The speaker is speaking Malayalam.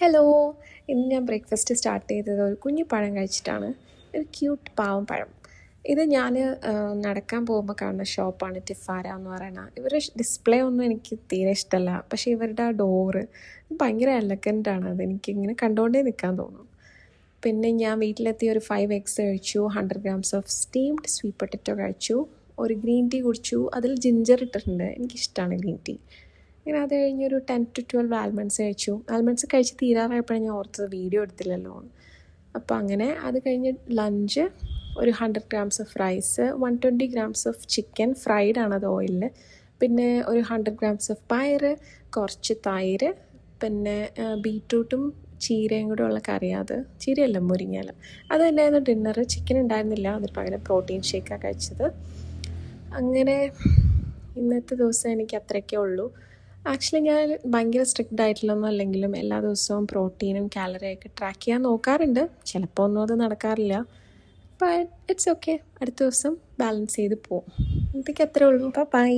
ഹലോ. ഇന്ന് ഞാൻ ബ്രേക്ക്ഫാസ്റ്റ് സ്റ്റാർട്ട് ചെയ്തത് ഒരു കുഞ്ഞു പഴം കഴിച്ചിട്ടാണ്. ഒരു ക്യൂട്ട് പാവം പഴം. ഇത് ഞാൻ നടക്കാൻ പോകുമ്പോൾ കാണുന്ന ഷോപ്പാണ് ടിഫാര എന്ന് പറയുന്നത്. ഇവരുടെ ഡിസ്പ്ലേ ഒന്നും എനിക്ക് തീരെ ഇഷ്ടമല്ല, പക്ഷേ ഇവരുടെ ആ ഡോറ് ഭയങ്കര എലഗൻ്റാണ്. അതെനിക്കിങ്ങനെ കണ്ടുകൊണ്ടേ നിൽക്കാൻ തോന്നും. പിന്നെ ഞാൻ വീട്ടിലെത്തി ഒരു 5 eggs കഴിച്ചു, 100 grams of steamed sweet potato കഴിച്ചു, ഒരു ഗ്രീൻ ടീ കുടിച്ചു. അതിൽ ജിഞ്ചർ ഇട്ടിട്ടുണ്ട്, എനിക്കിഷ്ടമാണ് ഗ്രീൻ ടീ. ഇങ്ങനെ അത് കഴിഞ്ഞൊരു 10 to 12 ആൽമണ്ട്സ് കഴിച്ചു. ആൽമണ്ട്സ് കഴിച്ച് തീരാറായപ്പോഴാണ് ഞാൻ ഓർത്തത് വീഡിയോ എടുത്തില്ലല്ലോ എന്ന്. അപ്പോൾ അങ്ങനെ അത് കഴിഞ്ഞ് ലഞ്ച് ഒരു 100 grams of rice, 120 grams of chicken fried ആണ്, അത് ഓയിലിൽ. പിന്നെ ഒരു 100 grams ഓഫ് പയർ, കുറച്ച് തൈര്, പിന്നെ ബീറ്റ്റൂട്ടും ചീരയും കൂടെ ഉള്ള കറിയാണ്. ചീരയല്ല, മുരിങ്ങയില. അത് തന്നെയായിരുന്നു ഡിന്നർ. ചിക്കൻ ഉണ്ടായിരുന്നില്ല, അതിന് പകരം പ്രോട്ടീൻ ഷേക്കാണ് കഴിച്ചത്. അങ്ങനെ ഇന്നത്തെ ദിവസം എനിക്ക് അത്രയൊക്കെ ഉള്ളൂ. ആക്ച്വലി ഞാൻ ഭയങ്കര സ്ട്രിക്റ്റ് ഡയറ്റിലൊന്നും അല്ലെങ്കിലും എല്ലാ ദിവസവും പ്രോട്ടീനും കാലറിയൊക്കെ ട്രാക്ക് ചെയ്യാൻ നോക്കാറുണ്ട്. ചിലപ്പോൾ ഒന്നും അത് നടക്കാറില്ല. But it's okay. അടുത്ത ദിവസം ബാലൻസ് ചെയ്ത് പോവും. ഇതൊക്കെ അത്രേ ഉള്ളൂ. ബൈ.